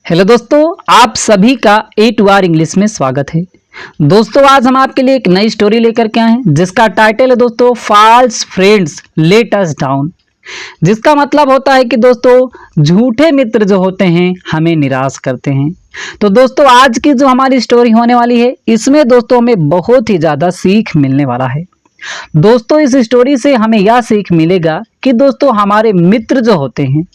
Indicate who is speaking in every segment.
Speaker 1: Hello दोस्तों, आप सभी का ए टू आर इंग्लिश में स्वागत है। दोस्तों, आज हम आपके लिए एक नई स्टोरी लेकर के आए हैं जिसका टाइटल है दोस्तों false friends let us down. जिसका मतलब होता है कि दोस्तों झूठे मित्र जो होते हैं हमें निराश करते हैं। तो दोस्तों आज की जो हमारी स्टोरी होने वाली है इसमें दोस्तों हमें बहुत ही ज़्यादा सीख मिलने वाला है। दोस्तों इस स्टोरी से हमें यह सीख मिलेगा कि दोस्तों हमारे मित्र जो होते हैं,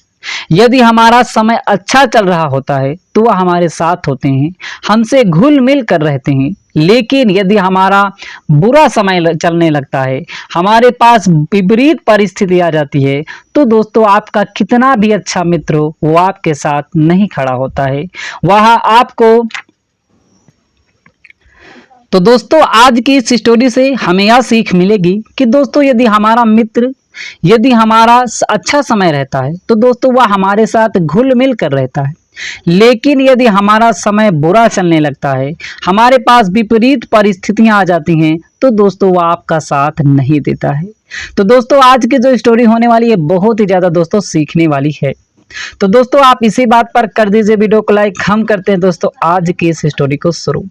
Speaker 1: यदि हमारा समय अच्छा चल रहा होता है तो वह हमारे साथ होते हैं, हमसे घुल मिल कर रहते हैं। लेकिन यदि हमारा बुरा समय चलने लगता है, हमारे पास विपरीत परिस्थिति आ जाती है, तो दोस्तों आपका कितना भी अच्छा मित्र हो वो आपके साथ नहीं खड़ा होता है, वह आपको। तो दोस्तों आज की इस स्टोरी से हमें यह सीख मिलेगी कि दोस्तों यदि हमारा अच्छा समय रहता है तो दोस्तों वह हमारे साथ घुल मिल कर रहता है। लेकिन यदि हमारा समय बुरा चलने लगता है, हमारे पास विपरीत परिस्थितियां आ जाती हैं, तो दोस्तों वह आपका साथ नहीं देता है। तो दोस्तों आज की जो स्टोरी होने वाली है बहुत ही ज्यादा दोस्तों सीखने वाली है। तो दोस्तों आप इसी बात पर कर दीजिए वीडियो को लाइक। हम करते हैं दोस्तों आज की इस स्टोरी को शुरू।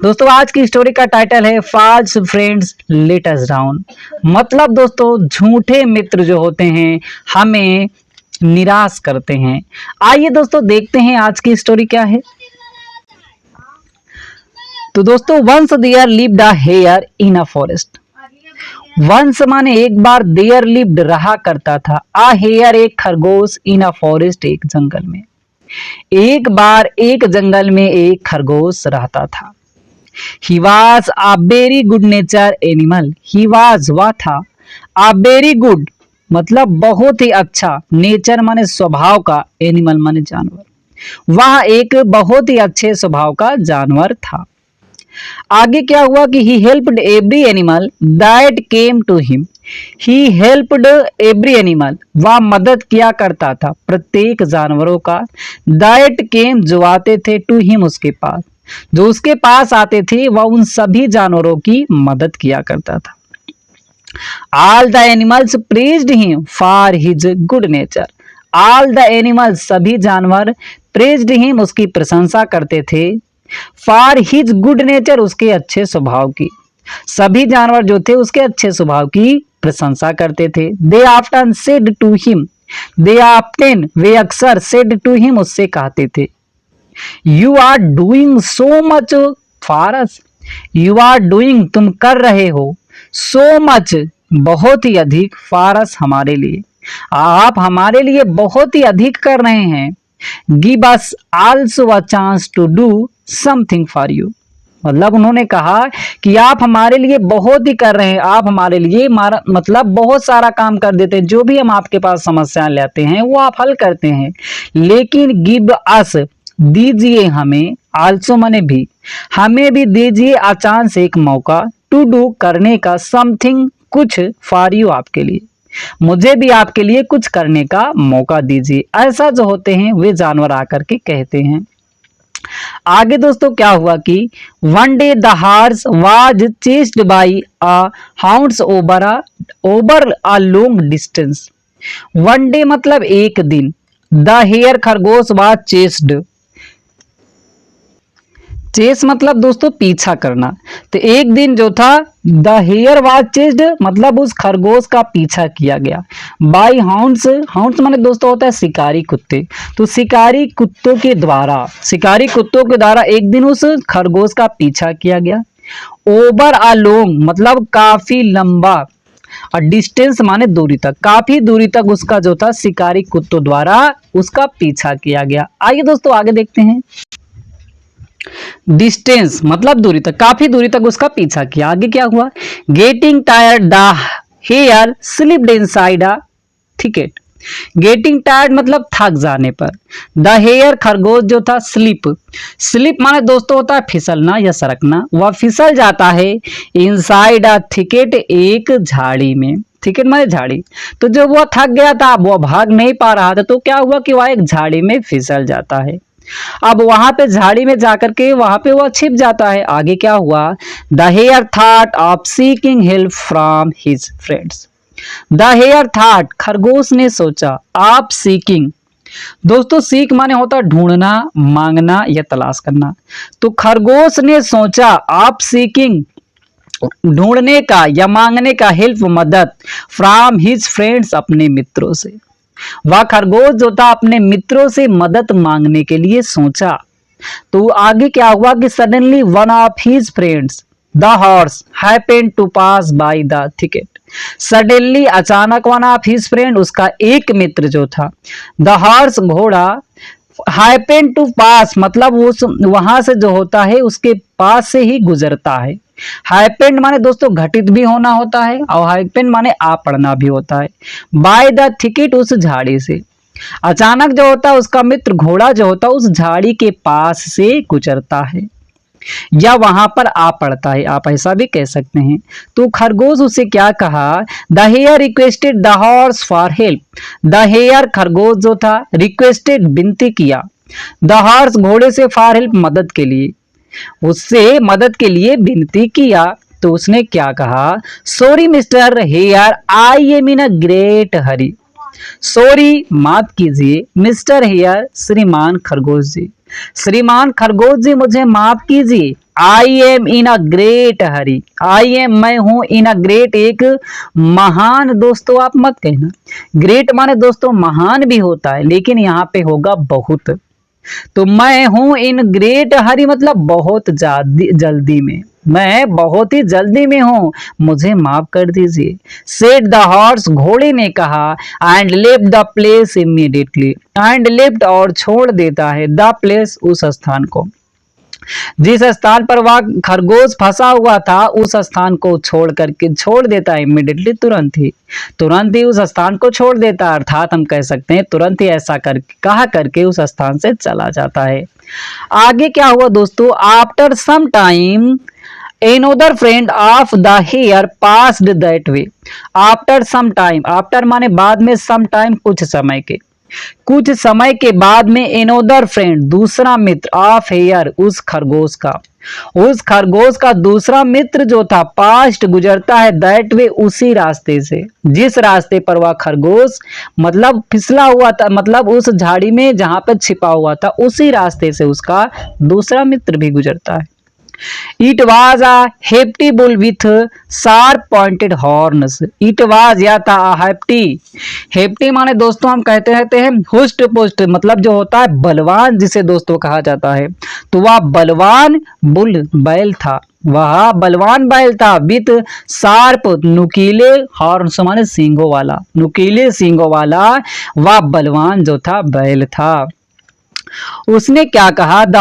Speaker 1: दोस्तों आज की स्टोरी का टाइटल है false friends let us down. मतलब दोस्तों झूठे मित्र जो होते हैं हमें निराश करते हैं। आइए दोस्तों देखते हैं आज की स्टोरी क्या है। तो दोस्तों once there lived a hare in a forest. Once माने एक बार, देयर लिव्ड रहा करता था, आ हेयर एक खरगोश, इन अ फॉरेस्ट एक जंगल में। एक बार एक जंगल में एक खरगोश रहता था। He was a very good nature animal. He was वह था, अ वेरी गुड मतलब बहुत ही अच्छा, नेचर माने स्वभाव का, एनिमल माने जानवर। वह एक बहुत ही अच्छे स्वभाव का जानवर था। आगे क्या हुआ कि he helped every animal that came to him. He helped every animal, वह मदद किया करता था प्रत्येक जानवरों का, दैट केम जो आते थे, टू हिम उसके पास, जो उसके पास आते थे वह उन सभी जानवरों की मदद किया करता था। All the animals praised him for his good nature. All the animals सभी जानवर, प्रेज्ड हिम उसकी प्रशंसा करते थे, फॉर हिज गुड नेचर उसके अच्छे स्वभाव की। सभी जानवर जो थे उसके अच्छे स्वभाव की प्रशंसा करते थे। They often said to him, they often वे अक्सर, सेड टू हिम उससे कहते थे, you are doing so much for us. You are doing तुम कर रहे हो, सो मच बहुत ही अधिक, फॉर अस हमारे लिए, आप हमारे लिए बहुत ही अधिक कर रहे हैं। Give us also a chance to do something for you. मतलब उन्होंने कहा कि आप हमारे लिए बहुत ही कर रहे हैं, आप हमारे लिए मतलब बहुत सारा काम कर देते हैं, जो भी हम आपके पास समस्याएं लाते हैं वो आप हल करते हैं। लेकिन गिव अस दीजिए हमें, आल्सो माने भी, हमें भी दीजिए अ चांस एक मौका, टू डू करने का, समथिंग कुछ, फॉर यू आपके लिए, मुझे भी आपके लिए कुछ करने का मौका दीजिए। ऐसा जो होते हैं वे जानवर आकर के कहते हैं। आगे दोस्तों क्या हुआ कि one day the horse was chased by a hounds over a long distance. One day मतलब एक दिन, द हेयर खरगोश वाज चेस्ड, चेस मतलब दोस्तों पीछा करना। तो एक दिन जो था द हेयर वाज चेस्ड मतलब उस खरगोश का पीछा किया गया, बाई हाउंड्स, हाउंड्स माने दोस्तों होता है शिकारी कुत्ते। तो शिकारी कुत्तों के द्वारा एक दिन उस खरगोश का पीछा किया गया। ओवर अ लॉन्ग मतलब काफी लंबा, और डिस्टेंस माने दूरी तक, काफी दूरी तक उसका जो था शिकारी कुत्तों द्वारा उसका पीछा किया गया। आइए दोस्तों आगे देखते हैं। डिस्टेंस मतलब दूरी तक, काफी दूरी तक उसका पीछा किया। आगे क्या हुआ, getting tired the hare slipped inside a thicket. Getting tired मतलब थक जाने पर, द हेयर खरगोश जो था, स्लिप माने दोस्तों होता है फिसलना या सरकना, वह फिसल जाता है इनसाइड अ थिकेट एक झाड़ी में। थिकेट माने झाड़ी। तो जो वह थक गया था, वह भाग नहीं पा रहा था, तो क्या हुआ कि वह एक झाड़ी में फिसल जाता है। अब वहां पे झाड़ी में जाकर के वहां पे वह छिप जाता है। आगे क्या हुआ, the hare thought of seeking help from his friends. The hare thought खरगोश ने सोचा, ऑफ सीकिंग दोस्तों सीक माने होता ढूंढना, मांगना या तलाश करना। तो खरगोश ने सोचा आप सीकिंग ढूंढने का या मांगने का हेल्प मदद फ्रॉम हिज फ्रेंड्स अपने मित्रों से। वह खरगोश जो था अपने मित्रों से मदद मांगने के लिए सोचा। तो आगे क्या हुआ कि suddenly one of his friends the horse happened to pass by the thicket. Suddenly अचानक वन ऑफ हिज फ्रेंड उसका एक मित्र जो था, द हॉर्स घोड़ा, हैपेंड टू पास मतलब उस वहां से जो होता है उसके पास से ही गुजरता है। हैपेंड माने दोस्तों घटित भी होना होता है और हैपेंड माने आ पड़ना भी होता है। बाय द थिकेट उस झाड़ी से। अचानक जो होता है उसका मित्र घोड़ा जो होता है उस झाड़ी के पास से गुजरता है या वहां पर आ पड़ता है, आप ऐसा भी कह सकते हैं। तो खरगोश उसे क्या कहा, the hare requested the horse for help. The hare खरगोश जो था रिक्वेस्टेड विनती किया, द हॉर्स घोड़े से फॉर हेल्प मदद के लिए, उससे मदद के लिए विनती किया। तो उसने क्या कहा, sorry mister here I am in a great Hari. Sorry माफ कीजिए मिस्टर हेयर श्रीमान खरगोश जी, श्रीमान खरगोश जी मुझे माफ कीजिए। I am in a great Hari, I am मैं हूं, इन अ ग्रेट एक महान, दोस्तों आप मत कहना, ग्रेट माने दोस्तों महान भी होता है लेकिन यहाँ पे होगा बहुत। तो मैं हूं इन ग्रेट हरी मतलब बहुत जल्दी में, मैं बहुत ही जल्दी में हूं, मुझे माफ कर दीजिए। सेड द हॉर्स घोड़े ने कहा, and left the place immediately. And left और छोड़ देता है, द प्लेस उस स्थान को, जिस स्थान पर वह खरगोश फंसा हुआ था उस स्थान को छोड़ देता है इमीडिएटली, तुरंत ही उस स्थान को छोड़ देता है, अर्थात हम कह सकते हैं तुरंत ही ऐसा करके उस स्थान से चला जाता है। आगे क्या हुआ दोस्तों, after some time another friend of the hare passed that way। After some time, after माने बाद में, सम टाइम कुछ समय के, कुछ समय के बाद में एनोदर फ्रेंड दूसरा मित्र ऑफ हेयर उस खरगोश का दूसरा मित्र जो था पास्ट गुजरता है दैट वे उसी रास्ते से, जिस रास्ते पर वह खरगोश मतलब फिसला हुआ था, मतलब उस झाड़ी में जहां पर छिपा हुआ था उसी रास्ते से उसका दूसरा मित्र भी गुजरता है। It was a hefty bull with sharp pointed horns। It was या था hefty, hefty माने दोस्तों हम कहते रहते हैं हुस्ट पुस्ट मतलब जो होता है बलवान, जिसे दोस्तों कहा जाता है। तो वह बलवान बुल बैल था, वह बलवान बैल था, विथ शार्प नुकीले हॉर्न्स माने सींगों वाला, नुकीले सींगों वाला वह बलवान जो था बैल था। उसने क्या कहा, the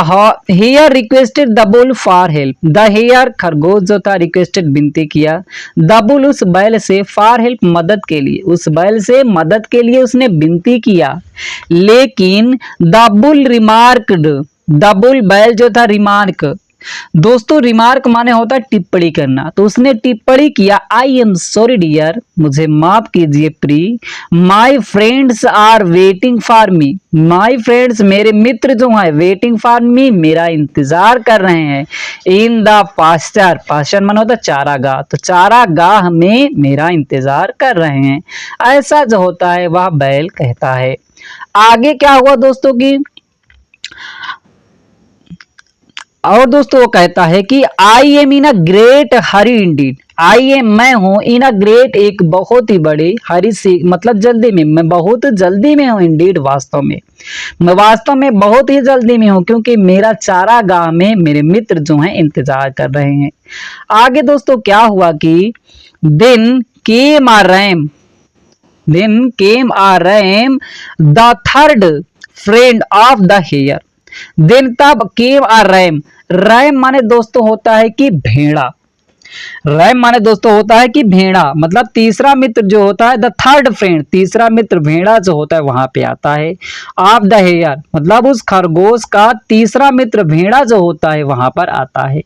Speaker 1: hare requested the bull for help. The hare खरगोश जो था रिक्वेस्टेड विनती किया, द बुल उस बैल से, फॉर हेल्प मदद के लिए, उस बैल से मदद के लिए उसने विनती किया। लेकिन the bull remarked, the bull बैल जो था रिमार्क, दोस्तों रिमार्क माने होता है टिप्पणी करना, तो उसने टिप्पणी किया, आई एम सॉरी डियर मुझे माफ कीजिए प्री, my friends are waiting for me, my friends मेरे मित्र जो हैं वेटिंग फॉर मी मेरा इंतजार कर रहे हैं, इन द पास्चर, पास्चर माने होता है चारागाह, तो चारागाह में मेरा इंतजार कर रहे हैं, ऐसा जो होता है वह बैल कहता है। आगे क्या हुआ दोस्तों की, और दोस्तों वो कहता है कि I am in a great Hari Indeed, I am मैं हूं, इन अ ग्रेट एक बहुत ही बड़ी, हरी सी मतलब जल्दी में, मैं बहुत जल्दी में हूं, इंडीड वास्तव में, मैं वास्तव में बहुत ही जल्दी में हूं क्योंकि मेरा चारागाह में मेरे मित्र जो हैं इंतजार कर रहे हैं। आगे दोस्तों क्या हुआ कि then came a ram, then came a ram the third friend of the hare. Then तब केम आ रैम, रैम माने दोस्तों होता है कि भेड़ा, रैम माने दोस्तों होता है कि भेड़ा मतलब तीसरा मित्र जो होता है, द थर्ड फ्रेंड तीसरा मित्र भेड़ा जो होता है वहां पे आता है, ऑफ द हेयर मतलब उस खरगोश का तीसरा मित्र भेड़ा जो होता है वहां पर आता है।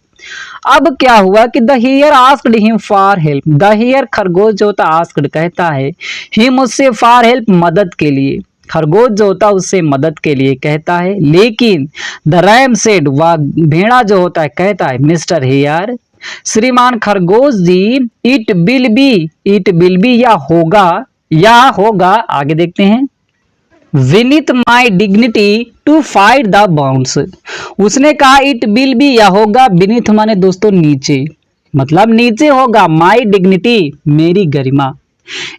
Speaker 1: अब क्या हुआ कि the hare asked him for help, the hare खरगोश जो होता आस्क्ड कहता है, हिम उससे फॉर हेल्प मदद के लिए, खरगोश जो होता है उससे मदद के लिए कहता है। लेकिन द रैम सेड वह भेड़ा जो होता है कहता है, मिस्टर हेयर श्रीमान खरगोश जी, इट विल बी या होगा, आगे देखते हैं। विनिथ my dignity to fight the bounds. उसने कहा इट विल बी, या होगा विनिथ माने दोस्तों नीचे, मतलब नीचे होगा, माई डिग्निटी मेरी गरिमा,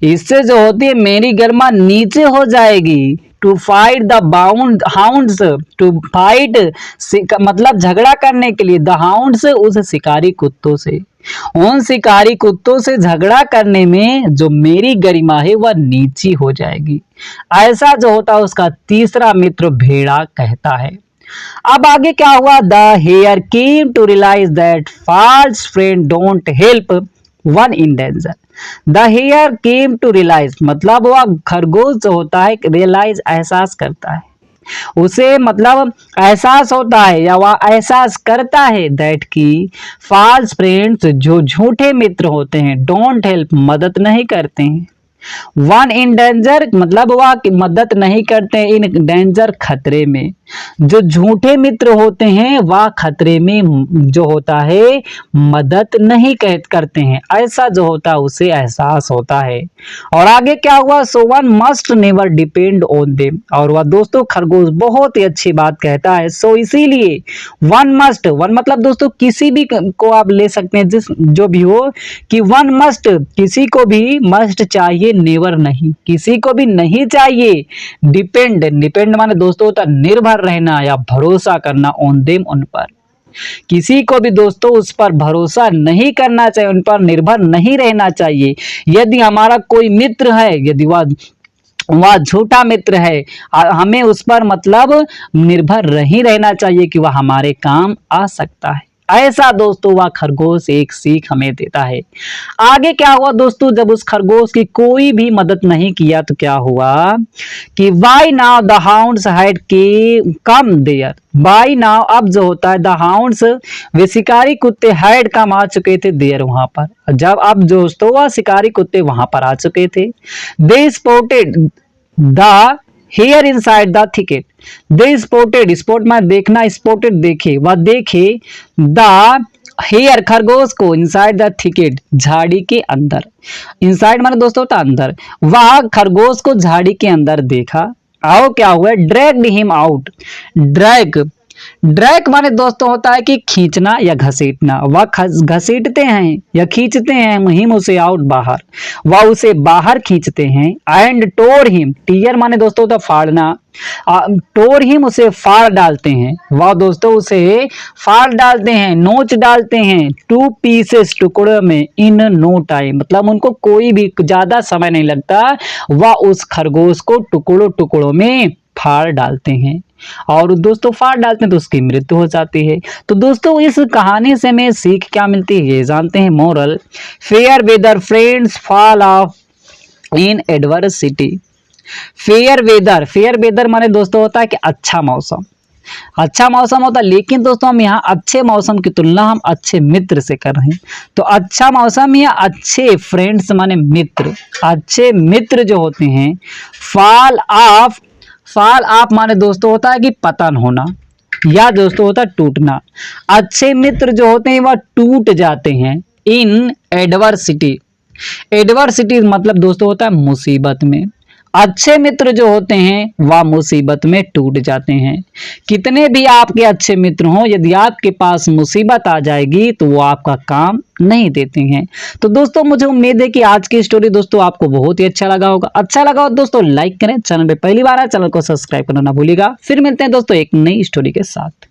Speaker 1: इससे जो होती है मेरी गरिमा नीचे हो जाएगी। To fight the bound hounds, to fight मतलब झगड़ा करने के लिए, द हाउंड्स उस शिकारी कुत्तों से, उन शिकारी कुत्तों से झगड़ा करने में जो मेरी गरिमा है वह नीची हो जाएगी। ऐसा जो होता है उसका तीसरा मित्र भेड़ा कहता है। अब आगे क्या हुआ, the hare came to realize that false friend don't help one in danger. The hare came to realize मतलब वह खरगोश जो होता है रियलाइज एहसास करता है, उसे मतलब एहसास होता है या वह एहसास करता है दैट की फॉल्स फ्रेंड्स जो झूठे मित्र होते हैं डोंट हेल्प मदद नहीं करते हैं, वन इन डेंजर मतलब वह मदद नहीं करते इन डेंजर खतरे में, जो झूठे मित्र होते हैं वह खतरे में जो होता है मदद नहीं करते हैं, ऐसा जो होता है उसे एहसास होता है। और आगे क्या हुआ, so one must never depend on them, और वह दोस्तों खरगोश बहुत ही अच्छी बात कहता है, सो इसीलिए वन मस्ट, वन मतलब दोस्तों किसी भी को आप ले सकते हैं जिस जो भी हो, कि वन मस्ट किसी को भी मस्ट चाहिए, नेवर नहीं, किसी को भी नहीं चाहिए, डिपेंड, डिपेंड माने दोस्तों होता निर्भर रहना या भरोसा करना, ऑन देम उन पर, किसी को भी दोस्तों उस पर भरोसा नहीं करना चाहिए, उन पर निर्भर नहीं रहना चाहिए। यदि हमारा कोई मित्र है, यदि वह झूठा मित्र है, हमें उस पर मतलब निर्भर नहीं रहना चाहिए कि वह हमारे काम आ सकता है। ऐसा दोस्तों वह खरगोश एक सीख हमें देता है। आगे क्या हुआ दोस्तों, जब उस खरगोश की कोई भी मदद नहीं किया तो क्या हुआ कि why now the hounds had के कम देयर, बाई नाउ अब जो होता है द हाउंड्स वे शिकारी कुत्ते हैड कम आ चुके थे देयर वहां पर, जब अब दोस्तों वह शिकारी कुत्ते वहां पर आ चुके थे। They spotted the hare inside the thicket, they spotted, spot में देखना, स्पॉटेड देखे, वह देखे द हेयर खरगोश को इनसाइड द थिकेट झाड़ी के अंदर, इनसाइड माने दोस्तों होता अंदर, वह खरगोश को झाड़ी के अंदर देखा। आओ क्या हुआ, dragged him out, drag, drag माने दोस्तों होता है कि खींचना या घसीटना, वह घसीटते हैं या खींचते हैं हिम उसे आउट बाहर, वह उसे बाहर खींचते हैं। एंड टोर हिम, टीयर माने दोस्तों होता फाड़ना, टोर हिम उसे फाड़ डालते हैं, वह दोस्तों उसे फाड़ डालते हैं, नोच डालते हैं, टू पीसेस टुकड़ों में, इन नो टाइम मतलब उनको कोई भी ज्यादा समय नहीं लगता, वह उस खरगोश को टुकड़ों टुकड़ों में फाड़ डालते हैं, और दोस्तों फाड़ डालते हैं तो उसकी मृत्यु हो जाती है। तो दोस्तों इस कहानी से हमें सीख क्या मिलती है ये जानते हैं, moral, fair weather friends fall off in adversity. Fair weather, fair weather माने दोस्तों होता है कि अच्छा मौसम, अच्छा मौसम होता है, लेकिन दोस्तों हम यहाँ अच्छे मौसम की तुलना हम अच्छे मित्र से कर रहे हैं, तो अच्छा मौसम या अच्छे फ्रेंड्स माने मित्र, अच्छे मित्र जो होते हैं, फॉल ऑफ, फॉल ऑफ माने दोस्तों होता है कि पतन होना या दोस्तों होता है टूटना, अच्छे मित्र जो होते हैं वह टूट जाते हैं इन एडवर्सिटी, एडवर्सिटी मतलब दोस्तों होता है मुसीबत में, अच्छे मित्र जो होते हैं वह मुसीबत में टूट जाते हैं। कितने भी आपके अच्छे मित्र हों, यदि आपके पास मुसीबत आ जाएगी तो वो आपका काम नहीं देते हैं। तो दोस्तों मुझे उम्मीद है कि आज की स्टोरी दोस्तों आपको बहुत ही अच्छा लगा होगा, अच्छा लगा हो दोस्तों लाइक करें, चैनल पे पहली बार है चैनल को सब्सक्राइब करना ना भूलिएगा। फिर मिलते हैं दोस्तों एक नई स्टोरी के साथ।